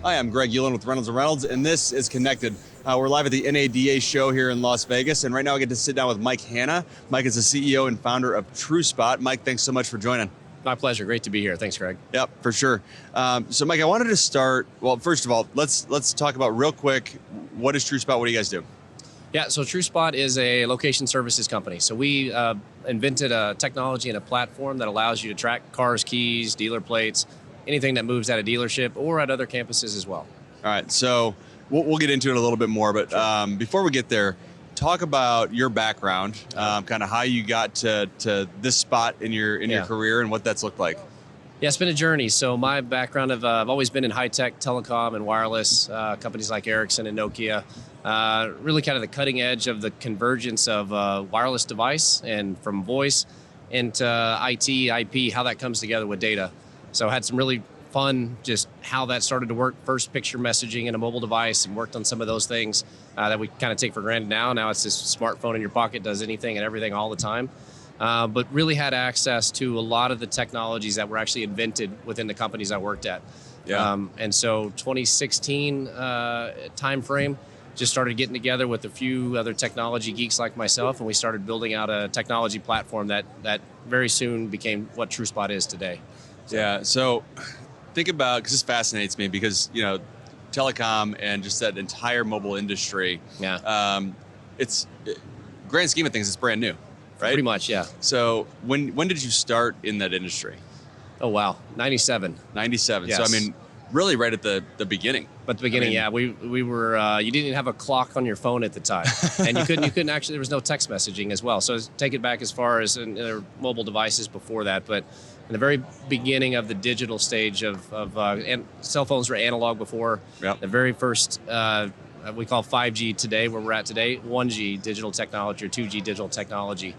Hi, I'm Greg Uland with Reynolds, and this is Connected. We're live at the NADA show here in Las Vegas, and right now I get to sit down with Mike Hanna. Mike is the CEO and founder of TrueSpot. Mike, thanks so much for joining. My pleasure. Great to be here. Thanks, Greg. Yep, for sure. So, Mike, I wanted to start. Well, first of all, let's talk about real quick. What is TrueSpot? What do you guys do? Yeah, so TrueSpot is a location services company. So we invented a technology and a platform that allows you to track cars, keys, dealer plates, anything that moves at a dealership or at other campuses as well. All right, so we'll get into it a little bit more, but Sure. before we get there, talk about your background, kind of how you got to this spot in your career and what that's looked like. Yeah, it's been a journey. So my background, I've always been in high-tech telecom and wireless, companies like Ericsson and Nokia, really kind of the cutting edge of the convergence of wireless device and from voice into IT, IP, how that comes together with data. So I had some really fun, just how that started to work. First picture messaging in a mobile device, and worked on some of those things that we kind of take for granted now. Now it's this smartphone in your pocket, does anything and everything all the time. But really had access to a lot of the technologies that were actually invented within the companies I worked at. Yeah. And so 2016 timeframe, just started getting together with a few other technology geeks like myself, and we started building out a technology platform that very soon became what TrueSpot is today. Yeah, so think about, because this fascinates me, because telecom and just that entire mobile industry, it's grand scheme of things, it's brand new, right? Pretty much, yeah. So when did you start in that industry? Oh wow, 97. 97. Yes. So I mean, really right at the beginning. But the beginning, we were. You didn't even have a clock on your phone at the time, and you couldn't actually. There was no text messaging as well. So take it back as far as in mobile devices before that, but in the very beginning of the digital stage of and cell phones were analog before. Yep. The very first we call 5G today, where we're at today, 1G digital technology or 2G digital technology.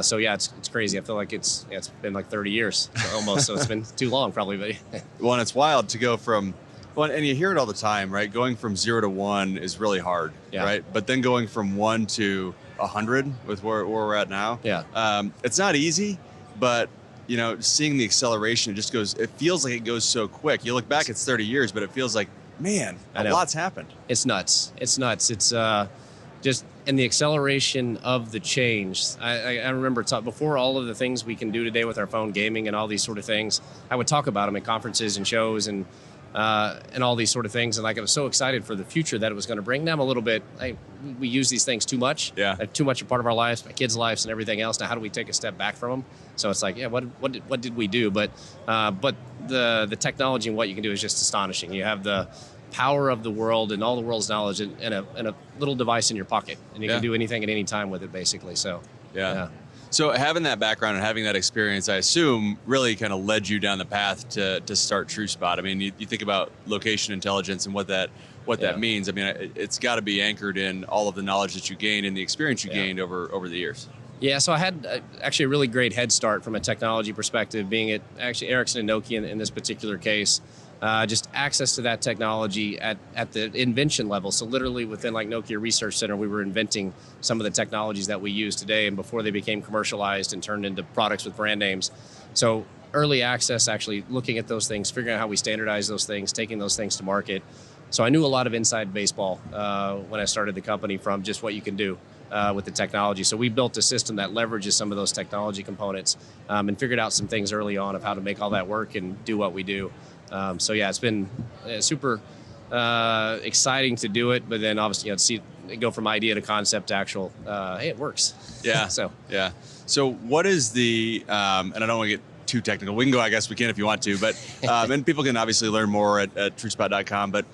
So yeah, it's crazy. I feel like it's been like 30 years almost. So it's been too long probably. But well, and it's wild to go from. Well, and you hear it all the time, right? Going from 0 to 1 is really hard, right? But then going from 1 to 100 with where we're at now, it's not easy, but seeing the acceleration, it feels like it goes so quick. You look back, it's 30 years, but it feels like, man, a lot's happened. It's nuts. It's just, and the acceleration of the change. I remember before all of the things we can do today with our phone, gaming and all these sort of things, I would talk about them at conferences and shows and all these sort of things. And I was so excited for the future that it was going to bring them a little bit. We use these things too much. Yeah. Too much a part of our lives, my kids' lives and everything else. Now, how do we take a step back from them? So it's like, what did we do? But the technology and what you can do is just astonishing. You have the power of the world and all the world's knowledge in a little device in your pocket, and you can do anything at any time with it, basically. So yeah. So having that background and having that experience, I assume, really kind of led you down the path to start TrueSpot. I mean, you think about location intelligence and what that means. I mean, it's got to be anchored in all of the knowledge that you gained and the experience you gained over the years. Yeah, so I had actually a really great head start from a technology perspective, being at actually Ericsson and Nokia in this particular case. Just access to that technology at the invention level. So literally within like Nokia Research Center, we were inventing some of the technologies that we use today and before they became commercialized and turned into products with brand names. So early access, actually looking at those things, figuring out how we standardize those things, taking those things to market. So I knew a lot of inside baseball when I started the company from just what you can do with the technology. So we built a system that leverages some of those technology components and figured out some things early on of how to make all that work and do what we do. So yeah, it's been super exciting to do it, but then obviously to see it go from idea to concept to actual, hey, it works. Yeah. So what is the, and I don't want to get too technical. We can go, I guess we can if you want to, but and people can obviously learn more at TrueSpot.com. But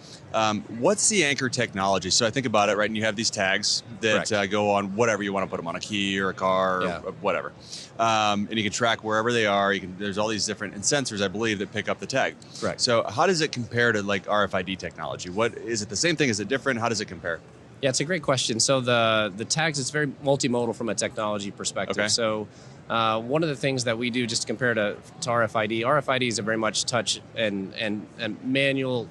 what's the anchor technology? So I think about it, right? And you have these tags that go on whatever you want to put them on, a key or a car or whatever, and you can track wherever they are. There's all these different sensors, I believe, that pick up the tag. Correct. So how does it compare to like RFID technology? What is it? The same thing? Is it different? How does it compare? Yeah, it's a great question. So the tags, it's very multimodal from a technology perspective. Okay. So one of the things that we do, just to compare to RFID, RFIDs are very much touch and manual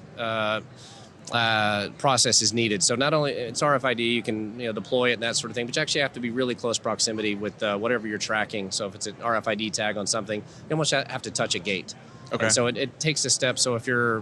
process is needed. So not only it's RFID, you can deploy it and that sort of thing, but you actually have to be really close proximity with whatever you're tracking. So if it's an RFID tag on something, you almost have to touch a gate. Okay. And so it takes a step. So if you're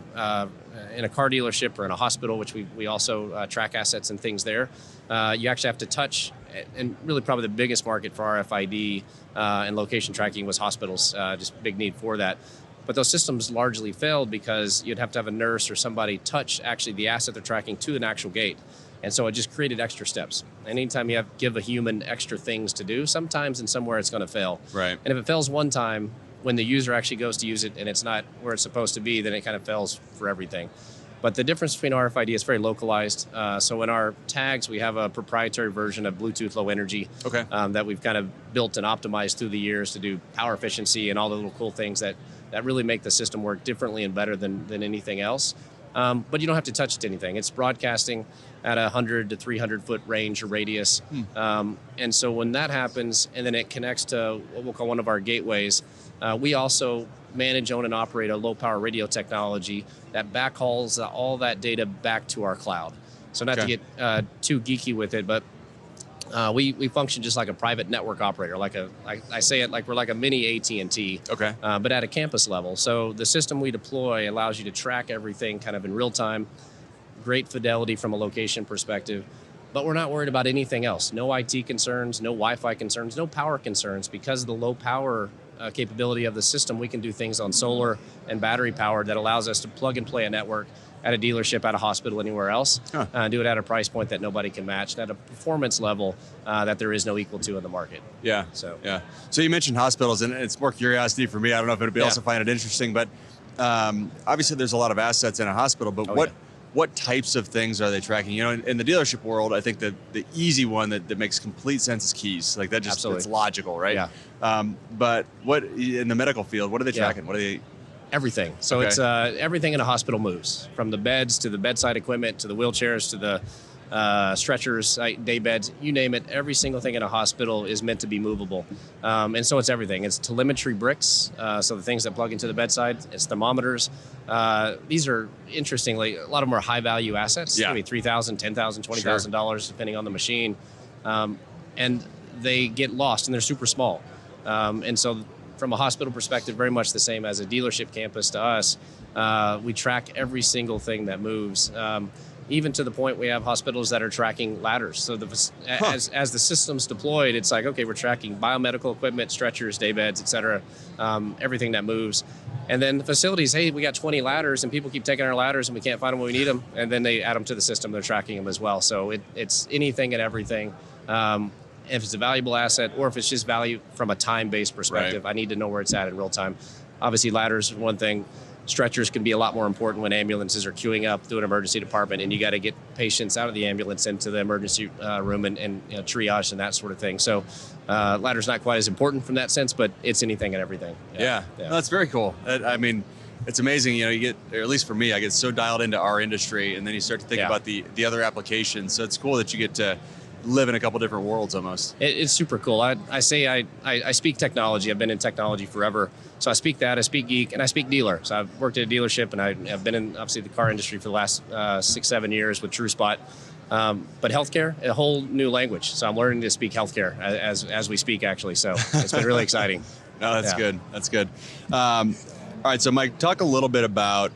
in a car dealership or in a hospital, which we also track assets and things there, you actually have to touch. And really probably the biggest market for RFID and location tracking was hospitals, just big need for that. But those systems largely failed because you'd have to have a nurse or somebody touch actually the asset they're tracking to an actual gate. And so it just created extra steps. Anytime you give a human extra things to do, sometimes and somewhere it's going to fail. Right. And if it fails one time, when the user actually goes to use it and it's not where it's supposed to be, then it kind of fails for everything. But the difference between RFID is very localized. So in our tags, we have a proprietary version of Bluetooth Low Energy that we've kind of built and optimized through the years to do power efficiency and all the little cool things that really make the system work differently and better than anything else. But you don't have to touch it to anything. It's broadcasting at a 100 to 300 foot range or radius. And so when that happens, and then it connects to what we'll call one of our gateways, we also manage, own, and operate a low power radio technology that backhauls all that data back to our cloud. So not to get too geeky with it, but we function just like a private network operator, I say it like we're like a mini AT&T, but at a campus level. So the system we deploy allows you to track everything kind of in real time, great fidelity from a location perspective, but we're not worried about anything else. No IT concerns, no Wi-Fi concerns, no power concerns. Because of the low power capability of the system, we can do things on solar and battery power that allows us to plug and play a network at a dealership, at a hospital, anywhere else, do it at a price point that nobody can match, and at a performance level that there is no equal to in the market. So you mentioned hospitals, and it's more curiosity for me. I don't know if anybody else will find it interesting, but obviously there's a lot of assets in a hospital, but what types of things are they tracking? In the dealership world, I think that the easy one that makes complete sense is keys. Like that just it's logical, right? But what in the medical field, what are they tracking? What are they? Everything. So it's everything in a hospital moves, from the beds to the bedside equipment to the wheelchairs to the stretchers, day beds, you name it. Every single thing in a hospital is meant to be movable. And so it's everything. It's telemetry bricks, so the things that plug into the bedside. It's thermometers. These are, interestingly, a lot of them are high-value assets. I mean, $3,000, $10,000, $20,000, depending on the machine. And they get lost, and they're super small. And so from a hospital perspective, very much the same as a dealership campus to us. We track every single thing that moves, even to the point we have hospitals that are tracking ladders. So as the system's deployed, it's like, okay, we're tracking biomedical equipment, stretchers, day beds, et cetera, everything that moves. And then the facilities, hey, we got 20 ladders and people keep taking our ladders and we can't find them when we need them. And then they add them to the system, they're tracking them as well. So it's anything and everything. If it's a valuable asset or if it's just value from a time-based perspective, I need to know where it's at in real time. Obviously, ladders are one thing. Stretchers can be a lot more important when ambulances are queuing up through an emergency department and you got to get patients out of the ambulance into the emergency room and triage and that sort of thing. So ladder's not quite as important from that sense, but it's anything and everything. No, that's very cool. I mean, it's amazing. You get, or at least for me, I get so dialed into our industry, and then you start to think about the other applications. So it's cool that you get to live in a couple different worlds almost. It's super cool. I say I speak technology. I've been in technology forever. So I speak that, I speak geek, and I speak dealer. So I've worked at a dealership, and I've been in, obviously, the car industry for the last 6-7 years with TrueSpot. But healthcare, a whole new language. So I'm learning to speak healthcare as we speak, actually. So it's been really exciting. No, that's good. That's good. All right, so Mike, talk a little bit about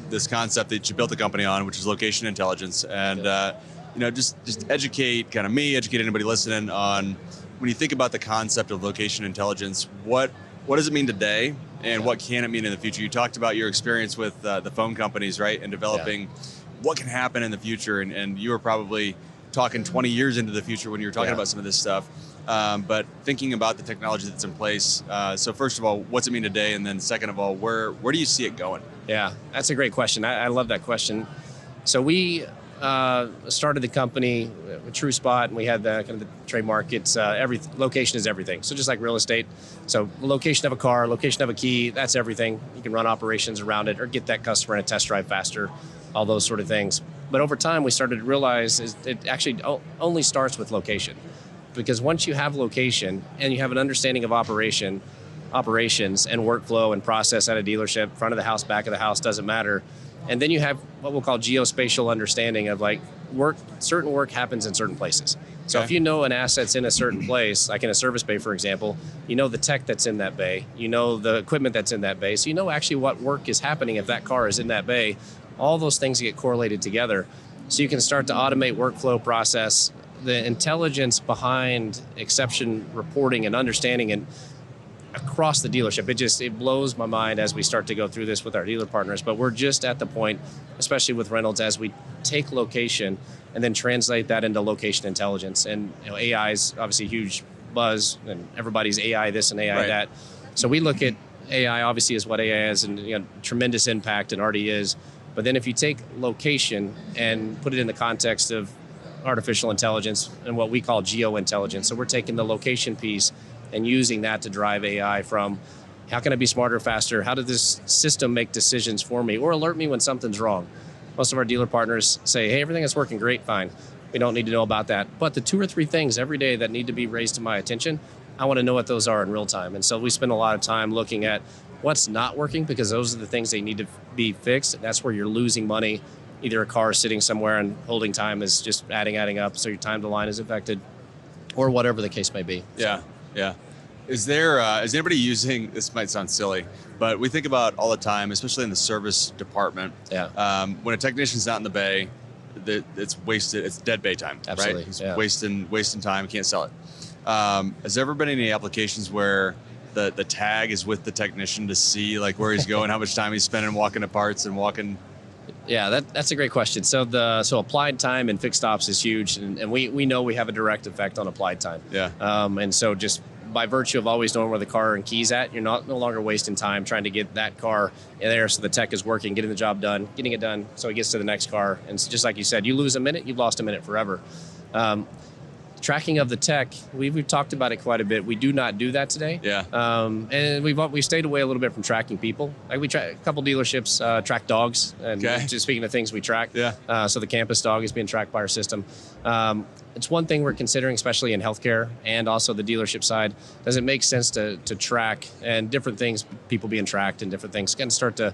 this concept that you built the company on, which is location intelligence, and just educate educate anybody listening on, when you think about the concept of location intelligence, what does it mean today, and what can it mean in the future? You talked about your experience with the phone companies, right, and developing what can happen in the future, and you were probably talking 20 years into the future when you were talking about some of this stuff. But thinking about the technology that's in place. So first of all, what's it mean today? And then second of all, where do you see it going? Yeah, that's a great question. I love that question. So we started the company with TrueSpot, and we had the kind of the trademark. It's location is everything. So just like real estate. So the location of a car, location of a key, that's everything. You can run operations around it or get that customer in a test drive faster, all those sort of things. But over time, we started to realize it actually only starts with location. Because once you have location and you have an understanding of operations and workflow and process at a dealership, front of the house, back of the house, doesn't matter. And then you have what we'll call geospatial understanding of like certain work happens in certain places. So if you know an asset's in a certain place, like in a service bay, for example, you know the tech that's in that bay, you know the equipment that's in that bay, so you know actually what work is happening if that car is in that bay. All those things get correlated together. So you can start to automate workflow process, the intelligence behind exception reporting and understanding and across the dealership. It blows my mind as we start to go through this with our dealer partners, but we're just at the point, especially with Reynolds, as we take location and then translate that into location intelligence. And AI is obviously a huge buzz, and everybody's AI this and AI that. So we look at AI obviously as what AI is, and tremendous impact, and already is. But then if you take location and put it in the context of artificial intelligence and what we call geo intelligence, so we're taking the location piece and using that to drive AI from how can I be smarter, faster? How did this system make decisions for me or alert me when something's wrong? Most of our dealer partners say, hey, everything is working great, fine. We don't need to know about that. But the 2 or 3 things every day that need to be raised to my attention, I want to know what those are in real time. And so we spend a lot of time looking at what's not working, because those are the things they need to be fixed. That's where you're losing money. Either a car is sitting somewhere and holding time is just adding up, so your time to line is affected, or whatever the case may be. Yeah. Yeah. Is anybody using, this might sound silly, but we think about all the time, especially in the service department. Yeah. When a technician's not in the bay, it's wasted. It's dead bay time. Absolutely. Right? It's yeah. wasting time. Can't sell it. Has there ever been any applications where the tag is with the technician to see like where he's going, how much time he's spending walking to parts and walking? Yeah, that's a great question. So applied time and fixed ops is huge, and we know we have a direct effect on applied time. Yeah. And so just by virtue of always knowing where the car and keys at, you're no longer wasting time trying to get that car in there so the tech is working, getting the job done, getting it done so it gets to the next car. And it's just like you said, you lose a minute, you've lost a minute forever. Tracking of the tech, we've talked about it quite a bit. We do not do that today. Yeah. And we've stayed away a little bit from tracking people. Like we track a couple dealerships track dogs, and just speaking of things we track. Yeah. So the campus dog is being tracked by our system. It's one thing we're considering, especially in healthcare and also the dealership side. Does it make sense to track and different things, people being tracked and different things can start to,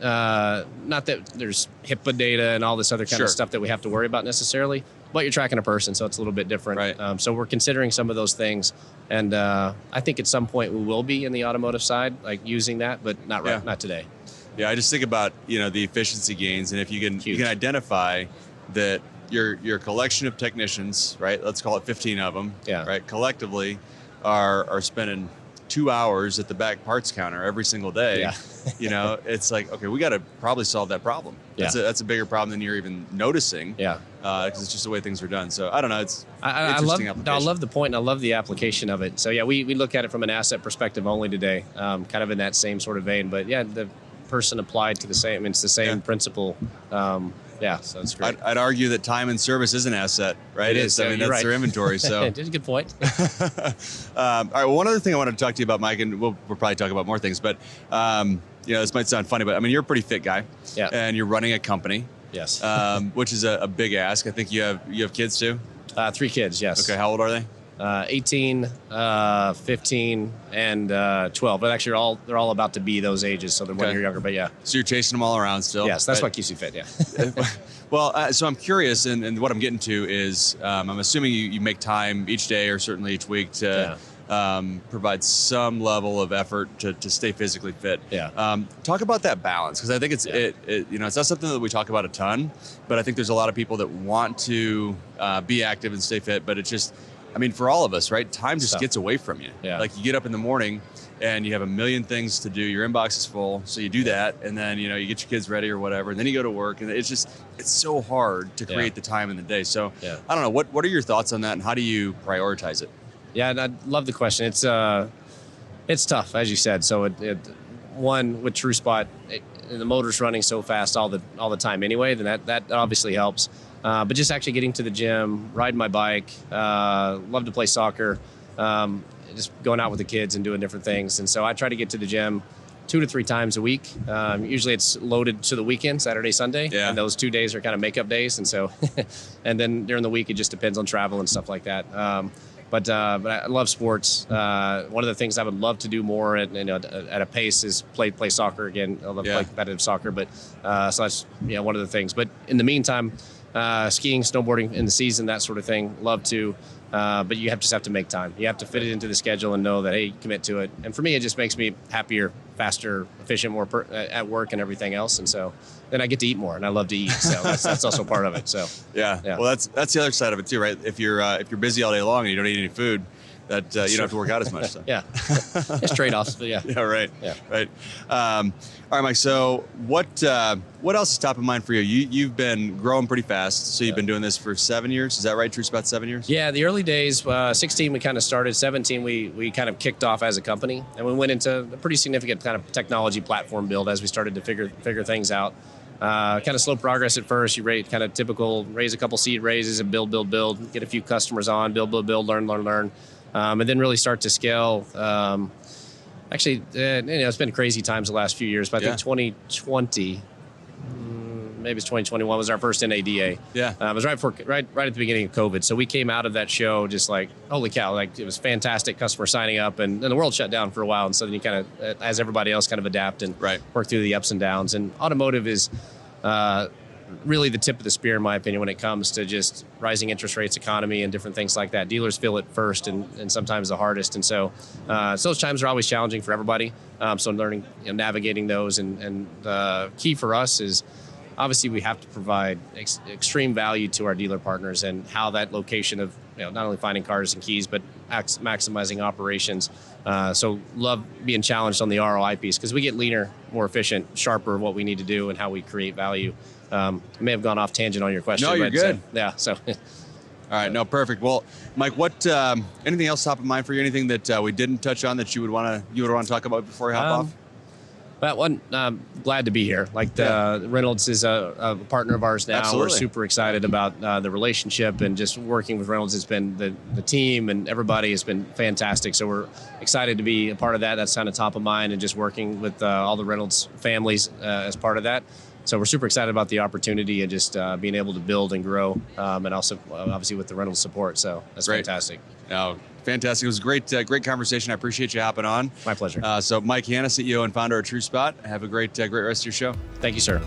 not that there's HIPAA data and all this other kind of stuff that we have to worry about necessarily, but you're tracking a person, so it's a little bit different. Right. So we're considering some of those things, and I think at some point we will be in the automotive side, like using that, but not today. Yeah, I just think about the efficiency gains, and if you can identify that your collection of technicians, right? Let's call it 15 of them, right? Collectively, are spending 2 hours at the back parts counter every single day. Yeah. It's like, okay, we got to probably solve that problem. That's a bigger problem than you're even noticing. Yeah. Because it's just the way things are done. So I don't know. It's I love the point, and I love the application of it. So yeah, we look at it from an asset perspective only today, kind of in that same sort of vein. But yeah, the person applied to the same. I mean, it's the same principle. So it's great. I'd argue that time and service is an asset, right? It is. I mean, that's their inventory. So it's a good point. All right. Well, one other thing I wanted to talk to you about, Mike, and we'll probably talk about more things, but this might sound funny, but I mean, you're a pretty fit guy, and you're running a company, yes, which is a big ask. I think you have kids too. 3 kids, yes. Okay, how old are they? 18, 15, and 12. But actually, they're all about to be those ages, so they're 1 year younger. But yeah. So you're chasing them all around still? Yes, that's what keeps you fit. Yeah. Well, so I'm curious, and what I'm getting to is, I'm assuming you make time each day or certainly each week to provide some level of effort to stay physically fit. Yeah. Talk about that balance, because I think it's not something that we talk about a ton, but I think there's a lot of people that want to be active and stay fit, but it's just, I mean, for all of us, right? Time just gets away from you. Yeah. Like you get up in the morning and you have a million things to do. Your inbox is full. So you do that. And then, you get your kids ready or whatever. And then you go to work. And it's so hard to create the time in the day. So I don't know. What are your thoughts on that? And how do you prioritize it? Yeah, and I love the question. It's tough, as you said. So one, with TrueSpot, the motor's running so fast all the time anyway, then that obviously helps. But just actually getting to the gym, riding my bike, love to play soccer, just going out with the kids and doing different things. And so I try to get to the gym 2 to 3 times a week. Usually it's loaded to the weekend, Saturday, Sunday. Yeah. And those 2 days are kind of makeup days. And so, and then during the week, it just depends on travel and stuff like that. But I love sports. One of the things I would love to do more at a pace is play soccer again. I love play competitive soccer, but so that's one of the things. But in the meantime, skiing, snowboarding in the season, that sort of thing, love to. But you just have to make time. You have to fit it into the schedule and know that, hey, commit to it. And for me, it just makes me happier, faster, efficient, more at work and everything else. And so then I get to eat more, and I love to eat. So that's also part of it. So yeah. Well, that's the other side of it too, right? If you're busy all day long and you don't eat any food, that you don't have to work out as much. So. Yeah, it's trade-offs. But yeah, right. Yeah, right. All right, Mike. So what else is top of mind for you? You've been growing pretty fast. So you've been doing this for 7 years. Is that right? TrueSpot 7 years? Yeah, the early days. 16 we kind of started. 17 we kind of kicked off as a company, and we went into a pretty significant kind of technology platform build as we started to figure things out. Kind of slow progress at first. You kind of typical raise a couple seed raises and build, get a few customers on, build, learn. And then really start to scale. Actually, it's been crazy times the last few years, but I think 2020, maybe it's 2021, was our first NADA. Yeah. It was right at the beginning of COVID. So we came out of that show just like, holy cow, like it was fantastic, customer signing up, and the world shut down for a while. And so then you kind of, as everybody else, kind of adapt and work through the ups and downs. And automotive is really the tip of the spear, in my opinion, when it comes to just rising interest rates, economy, and different things like that. Dealers feel it first and sometimes the hardest. And so those times are always challenging for everybody. So learning, navigating those. And the key for us is obviously we have to provide extreme value to our dealer partners, and how that location of not only finding cars and keys, but maximizing operations. So love being challenged on the ROI piece, because we get leaner, more efficient, sharper what we need to do and how we create value. I may have gone off tangent on your question. No, you're good. Yeah. So. All right. No, perfect. Well, Mike, anything else top of mind for you? Anything that we didn't touch on that you would want to talk about before we hop off? But glad to be here. Reynolds is a partner of ours now. Absolutely. We're super excited about the relationship, and just working with Reynolds has been the team and everybody has been fantastic. So we're excited to be a part of that. That's kind of top of mind, and just working with all the Reynolds families as part of that. So we're super excited about the opportunity and just being able to build and grow, and also obviously with the Reynolds support. So that's fantastic. No, fantastic. It was a great conversation. I appreciate you hopping on. My pleasure. So Mike Hanna, CEO and founder of TrueSpot. Have a great rest of your show. Thank you, sir.